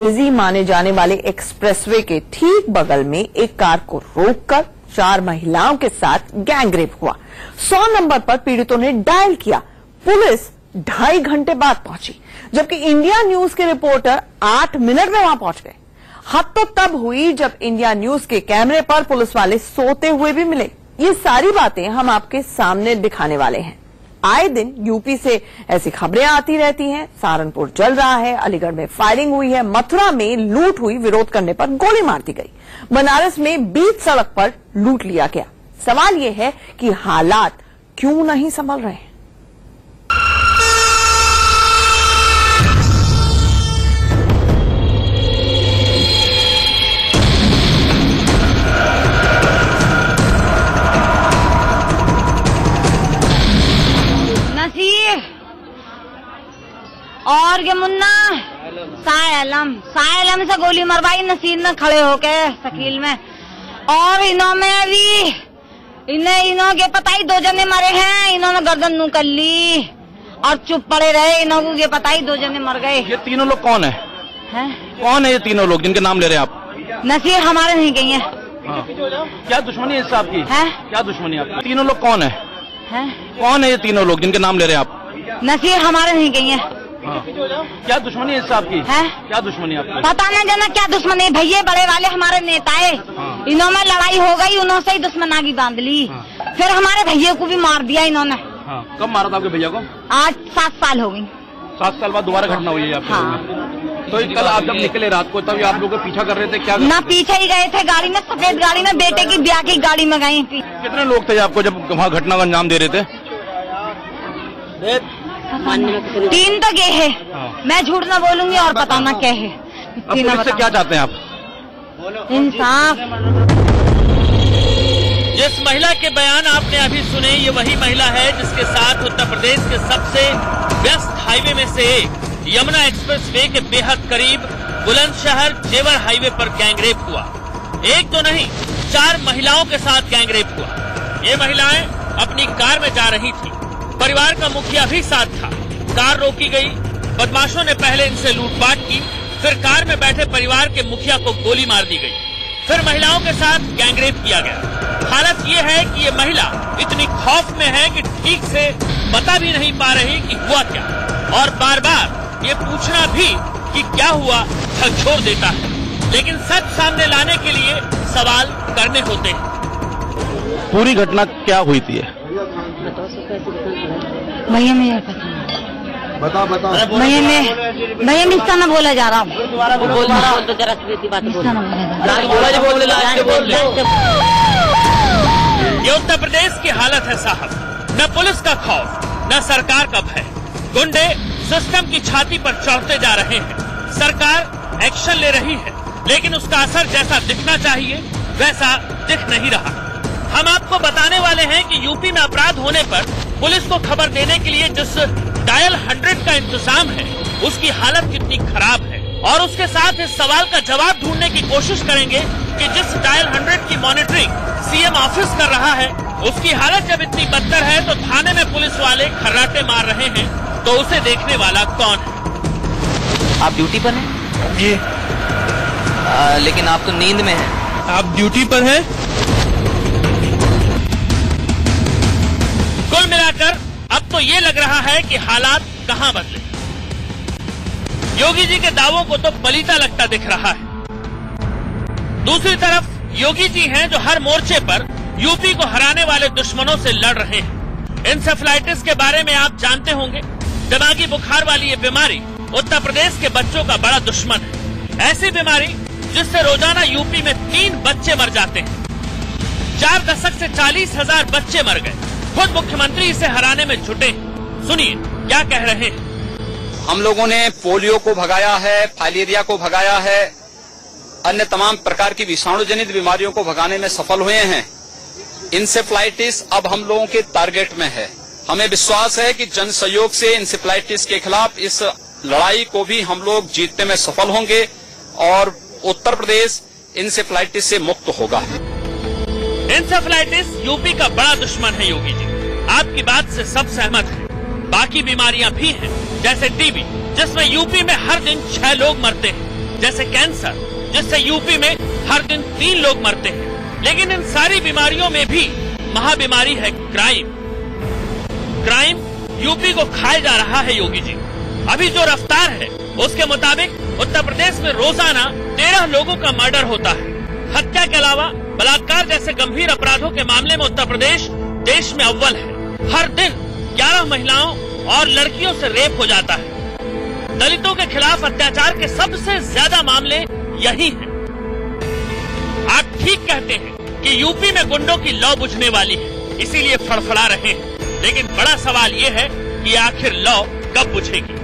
Busy माने जाने वाले एक्सप्रेसवे के ठीक बगल में एक कार को रोककर 4 महिलाओं के साथ गैंगरेप हुआ। 100 नंबर पर पीड़ितों ने डायल किया। पुलिस 2.5 घंटे बाद पहुंची, जबकि इंडिया न्यूज के रिपोर्टर 8 मिनट में वहां पहुंच गए। हद तो तब हुई जब इंडिया न्यूज के कैमरे पर पुलिस वाले सोते हुए भी मिले। ये सारी बातें हम आपके सामने दिखाने वाले हैं। आए दिन यूपी से ऐसी खबरें आती रहती हैं। सहारनपुर जल रहा है, अलीगढ़ में फायरिंग हुई है, मथुरा में लूट हुई, विरोध करने पर गोली मार दी गई, बनारस में बीच सड़क पर लूट लिया गया। सवाल यह है कि हालात क्यों नहीं संभल रहे हैं। और ये मुन्ना सायलम से गोली मरवाई नसीर ने खड़े होके शकील में। और इन्हों में भी इन्हों के पता ही 2 जने मरे हैं। इन्होंने गर्दन नू कर ली और चुप पड़े रहे। इन्हों को ये पता ही 2 जने मर गए। ये तीनों लोग कौन है? कौन है ये तीनों लोग जिनके नाम ले रहे हैं आप? नसीर हमारे नहीं गई है। क्या दुश्मनी है इससे आपकी? क्या दुश्मनी है आपकी? तीनों लोग कौन है? कौन है ये तीनों लोग जिनके नाम ले रहे हैं आप? नसीर हमारे नहीं गई है। क्या दुश्मनी है इससे आपकी? क्या दुश्मनी है आपकी? पता नहीं जना क्या दुश्मनी। भैया बड़े वाले हमारे नेता है। इन्हों में लड़ाई हो गई, उन्हों से ही दुश्मनागी बांध ली। फिर हमारे भैया को भी मार दिया इन्होंने। कब मारा था आपके भैया को? आज 7 साल हो गई। 7 साल बाद दोबारा घटना हुई है आपके? तो कल आप जब निकले रात को तब आप लोग पीछा कर रहे थे क्या? ना पीछे ही गए थे गाड़ी में, सफेद गाड़ी में, बेटे की ब्याह की गाड़ी में गए। कितने लोग थे आपको जब वहाँ घटना का अंजाम दे रहे थे? 3 तो गए हैं। मैं झूठ ना बोलूंगी और पता ना क्या है। पुलिस से क्या चाहते हैं आप? इंसाफ। जिस महिला के बयान आपने अभी सुने, ये वही महिला है जिसके साथ उत्तर प्रदेश के सबसे व्यस्त हाईवे में से एक यमुना एक्सप्रेस वे के बेहद करीब बुलंदशहर जेवर हाईवे पर गैंगरेप हुआ। एक तो नहीं, 4 महिलाओं के साथ गैंगरेप हुआ। ये महिलाएं अपनी कार में जा रही थी। परिवार का मुखिया भी साथ था। कार रोकी गई। बदमाशों ने पहले इनसे लूटपाट की, फिर कार में बैठे परिवार के मुखिया को गोली मार दी गई। फिर महिलाओं के साथ गैंगरेप किया गया। हालत ये है कि ये महिला इतनी खौफ में है कि ठीक से बता भी नहीं पा रही कि हुआ क्या, और बार बार ये पूछना भी कि क्या हुआ झकझोर देता है। लेकिन सच सामने लाने के लिए सवाल करने होते हैं। पूरी घटना क्या हुई थी? भैया मैं बता भैया मिस्ता ना बोला जा रहा। ये उत्तर प्रदेश की हालत है साहब। न पुलिस का खौफ, न सरकार का भय। गुंडे सिस्टम की छाती पर चढ़ते जा रहे हैं। सरकार एक्शन ले रही है, लेकिन उसका असर जैसा दिखना चाहिए वैसा दिख नहीं रहा। हम आपको बताने वाले हैं कि यूपी में अपराध होने पर पुलिस को खबर देने के लिए जिस डायल 100 का इंतजाम है, उसकी हालत कितनी खराब है। और उसके साथ इस सवाल का जवाब ढूंढने की कोशिश करेंगे कि जिस डायल 100 की मॉनिटरिंग सीएम ऑफिस कर रहा है, उसकी हालत जब इतनी बदतर है तो थाने में पुलिस वाले खर्राटे मार रहे हैं, तो उसे देखने वाला कौन है? आप ड्यूटी पर हैं? जी। लेकिन आप तो नींद में हैं। आप ड्यूटी पर हैं? कुल मिलाकर अब तो ये लग रहा है कि हालात कहां बदले। योगी जी के दावों को तो पलीता लगता दिख रहा है। दूसरी तरफ योगी जी हैं जो हर मोर्चे पर यूपी को हराने वाले दुश्मनों से लड़ रहे हैं। इंसेफ्लाइटिस के बारे में आप जानते होंगे। दिमागी बुखार वाली ये बीमारी उत्तर प्रदेश के बच्चों का बड़ा दुश्मन है। ऐसी बीमारी जिससे रोजाना यूपी में 3 बच्चे मर जाते हैं। 4 दशक से 40,000 बच्चे मर गए। खुद मुख्यमंत्री इसे हराने में जुटे। सुनिए क्या कह रहे हैं। हम लोगों ने पोलियो को भगाया है, फाइलेरिया को भगाया है, अन्य तमाम प्रकार की विषाणु जनित बीमारियों को भगाने में सफल हुए हैं। इंसेफ्लाइटिस अब हम लोगों के टारगेट में है। हमें विश्वास है कि जन सहयोग से इंसेफ्लाइटिस के खिलाफ इस लड़ाई को भी हम लोग जीतने में सफल होंगे और उत्तर प्रदेश इंसेफ्लाइटिस से मुक्त होगा। इंसेफ्लाइटिस यूपी का बड़ा दुश्मन है योगी जी, आपकी बात से सब सहमत हैं। बाकी बीमारियां भी हैं, जैसे टीबी, जिसमें यूपी में हर दिन 6 लोग मरते हैं। जैसे कैंसर, जिससे यूपी में हर दिन 3 लोग मरते हैं। लेकिन इन सारी बीमारियों में भी महाबीमारी है क्राइम। क्राइम यूपी को खाए जा रहा है योगी जी। अभी जो रफ्तार है उसके मुताबिक उत्तर प्रदेश में रोजाना 13 लोगों का मर्डर होता है। हत्या के अलावा बलात्कार जैसे गंभीर अपराधों के मामले में उत्तर प्रदेश देश में अव्वल है। हर दिन 11 महिलाओं और लड़कियों से रेप हो जाता है। दलितों के खिलाफ अत्याचार के सबसे ज्यादा मामले यही हैं। आप ठीक कहते हैं कि यूपी में गुंडों की लौ बुझने वाली है, इसीलिए फड़फड़ा रहे हैं। लेकिन बड़ा सवाल ये है कि आखिर लौ कब बुझेगी।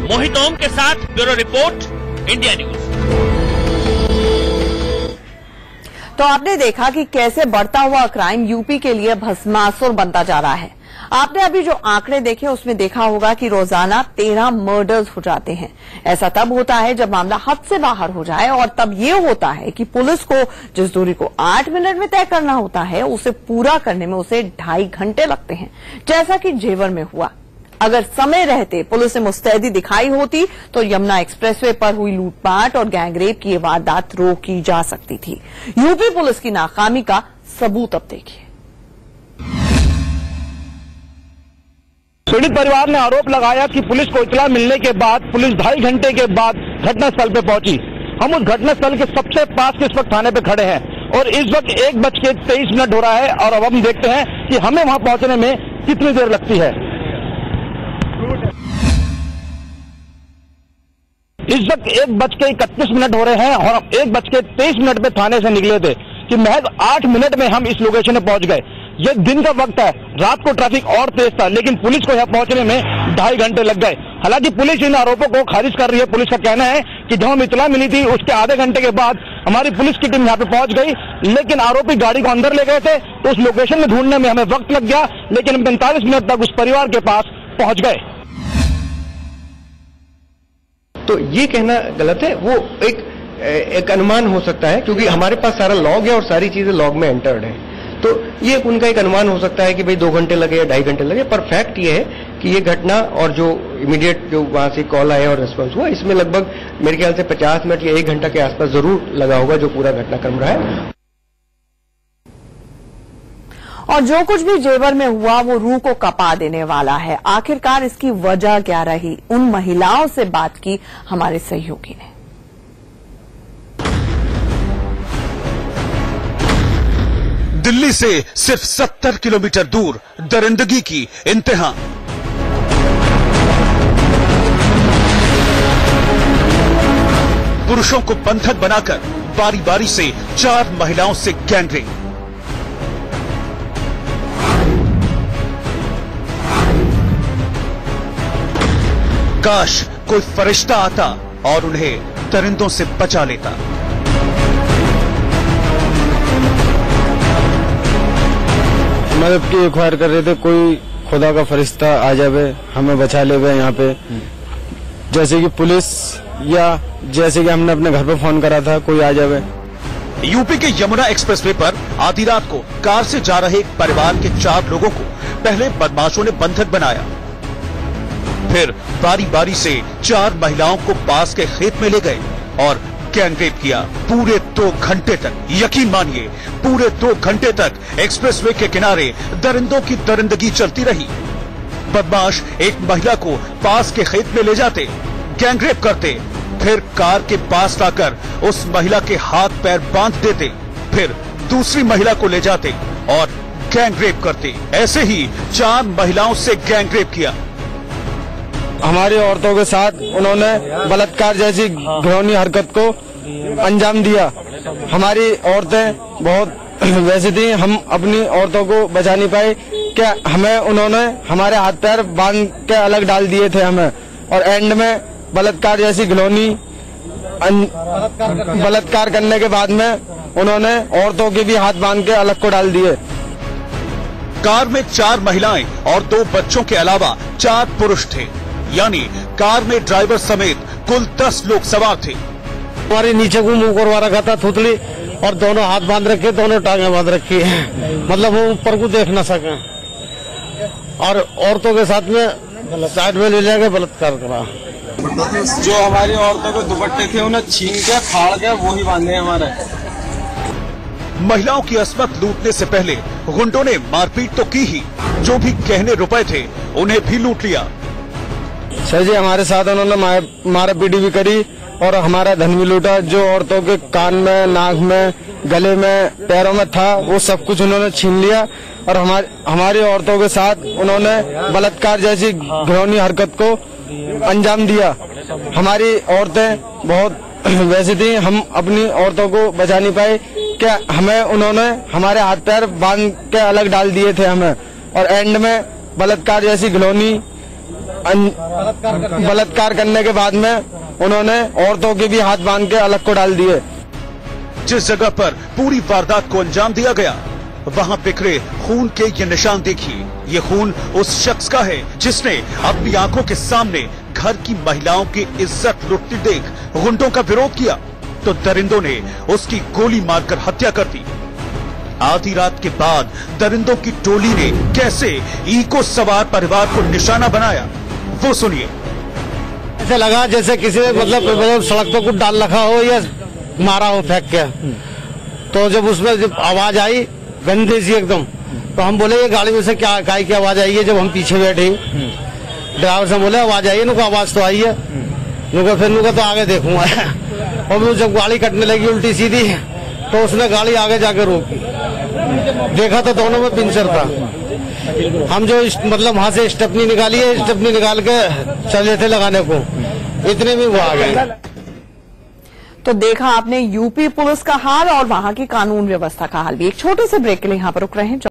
मोहित ओम के साथ ब्यूरो रिपोर्ट, इंडिया न्यूज। तो आपने देखा कि कैसे बढ़ता हुआ क्राइम यूपी के लिए भस्मासुर बनता जा रहा है। आपने अभी जो आंकड़े देखे उसमें देखा होगा कि रोजाना 13 मर्डर्स हो जाते हैं। ऐसा तब होता है जब मामला हद से बाहर हो जाए, और तब ये होता है कि पुलिस को जिस दूरी को 8 मिनट में तय करना होता है उसे पूरा करने में उसे 2.5 घंटे लगते हैं, जैसा कि जेवर में हुआ। अगर समय रहते पुलिस से मुस्तैदी दिखाई होती तो यमुना एक्सप्रेसवे पर हुई लूटपाट और गैंगरेप की ये वारदात रोकी जा सकती थी। यूपी पुलिस की नाकामी का सबूत अब देखिए। पीड़ित परिवार ने आरोप लगाया कि पुलिस को इतला मिलने के बाद पुलिस 2.5 घंटे के बाद घटनास्थल पे पहुंची। हम उस घटनास्थल के सबसे पास के इस वक्त थाने पे खड़े हैं और इस वक्त 1:23 हो रहा है और अब हम देखते हैं कि हमें वहां पहुंचने में कितनी देर लगती है। इस वक्त 1:31 हो रहे हैं और हम 1:23 पे थाने से निकले थे कि महज 8 मिनट में हम इस लोकेशन में पहुंच गए। ये दिन का वक्त है, रात को ट्रैफिक और तेज था, लेकिन पुलिस को यहाँ पहुंचने में 2.5 घंटे लग गए। हालांकि पुलिस इन आरोपों को खारिज कर रही है। पुलिस का कहना है कि जब हम इतला मिली थी उसके आधे घंटे के बाद हमारी पुलिस की टीम यहाँ पे पहुंच गई, लेकिन आरोपी गाड़ी को अंदर ले गए थे तो उस लोकेशन में ढूंढने में हमें वक्त लग गया, लेकिन हम 45 मिनट तक उस परिवार के पास पहुंच गए। तो ये कहना गलत है। वो एक अनुमान हो सकता है, क्योंकि हमारे पास सारा लॉग है और सारी चीजें लॉग में एंटर्ड है। तो ये उनका एक अनुमान हो सकता है कि भाई 2 घंटे लगे या 2.5 घंटे लगे, पर फैक्ट ये है कि ये घटना और जो इमीडिएट जो वहां से कॉल आया और रिस्पांस हुआ, इसमें लगभग मेरे ख्याल से 50 मिनट या 1 घंटा के आसपास जरूर लगा होगा जो पूरा घटनाक्रम रहा है। और जो कुछ भी जेवर में हुआ वो रूह को कपा देने वाला है। आखिरकार इसकी वजह क्या रही, उन महिलाओं से बात की हमारे सहयोगी ने। दिल्ली से सिर्फ 70 किलोमीटर दूर दरिंदगी की इंतहा। पुरुषों को बंधक बनाकर बारी बारी से 4 महिलाओं से गैंगरेप। काश कोई फरिश्ता आता और उन्हें दरिंदों से बचा लेता। मदद की ख्वाहिश कर रहे थे, कोई खुदा का फरिश्ता आ जावे हमें बचा ले गए यहाँ पे, जैसे कि पुलिस या जैसे कि हमने अपने घर पे फोन करा था, कोई आ जावे। यूपी के यमुना एक्सप्रेसवे पर आधी रात को कार से जा रहे एक परिवार के 4 लोगों को पहले बदमाशों ने बंधक बनाया, फिर बारी बारी से 4 महिलाओं को पास के खेत में ले गए और गैंगरेप किया। पूरे 2 घंटे तक, यकीन मानिए पूरे 2 घंटे तक एक्सप्रेसवे के किनारे दरिंदों की दरिंदगी चलती रही। बदमाश एक महिला को पास के खेत में ले जाते, गैंगरेप करते, फिर कार के पास लाकर उस महिला के हाथ पैर बांध देते, फिर दूसरी महिला को ले जाते और गैंगरेप करते। ऐसे ही 4 महिलाओं से गैंगरेप किया। हमारी औरतों के साथ उन्होंने बलात्कार जैसी घिनौनी हरकत को अंजाम दिया। हमारी औरतें बहुत वैसी थी, हम अपनी औरतों को बचा नहीं पाए। क्या हमें उन्होंने हमारे हाथ पैर बांध के अलग डाल दिए थे हमें, और एंड में बलात्कार जैसी घिनौनी बलात्कार करने के बाद में उन्होंने औरतों के भी हाथ बांध के अलग को डाल दिए। कार में 4 महिलाएं और 2 बच्चों के अलावा 4 पुरुष थे, यानी कार में ड्राइवर समेत कुल 10 लोग सवार थे। हमारे नीचे को मुंह करवा रखा था थुतली, और दोनों हाथ बांध रखे, दोनों टांगे बांध रखी है, मतलब वो ऊपर को देख ना सके। और औरतों के साथ में साइड में ले जाके बलात्कार करा। जो हमारी औरतों के दुपट्टे थे उन्हें छीन के फाड़ के वो ही बांधे हमारे। महिलाओं की अस्मत लूटने से पहले गुंडों ने मारपीट तो की ही, जो भी गहने रुपए थे उन्हें भी लूट लिया। सर जी, हमारे साथ उन्होंने मारा पीटी भी करी और हमारा धन भी लूटा। जो औरतों के कान में, नाक में, गले में, पैरों में था वो सब कुछ उन्होंने छीन लिया और हमारी औरतों के साथ उन्होंने बलात्कार जैसी घिनौनी हरकत को अंजाम दिया। हमारी औरतें बहुत वैसी थी, हम अपनी औरतों को बचा नहीं पाए क्या हमें उन्होंने हमारे हाथ पैर बांध के अलग डाल दिए थे हमें, और एंड में बलात्कार जैसी घिनौनी बलात्कार करने के बाद में उन्होंने औरतों के भी हाथ बांध के अलग को डाल दिए। जिस जगह पर पूरी वारदात को अंजाम दिया गया वहां बिखरे खून के ये निशान देखिए। ये खून उस शख्स का है जिसने अपनी आंखों के सामने घर की महिलाओं की इज्जत लुटती देख गुंडों का विरोध किया तो दरिंदों ने उसकी गोली मारकर हत्या कर दी। आधी रात के बाद दरिंदों की टोली ने कैसे इको सवार परिवार को निशाना बनाया वो सुनिए। ऐसे लगा जैसे किसी ने मतलब सड़क पर कुछ डाल रखा हो या मारा हो फेंक के। तो जब उसमें जब आवाज आई गंदी सी एकदम, तो हम बोले ये गाड़ी में से क्या गाय की आवाज आई है। जब हम पीछे बैठे ड्राइवर से बोले आवाज आई है, नुका आवाज तो आई है, नुका फिर नुका तो आगे देखूंगा। और जब गाड़ी कटने लगी उल्टी सीधी तो उसने गाड़ी आगे जाके रोकी, देखा तो दोनों में पिंचर था। हम जो मतलब वहां से स्टेपनी निकाली है, स्टेपनी निकाल के चले थे लगाने को, इतने में वो आ गए। तो देखा आपने यूपी पुलिस का हाल और वहां की कानून व्यवस्था का हाल भी। एक छोटे से ब्रेक के लिए यहां पर रुक रहे हैं।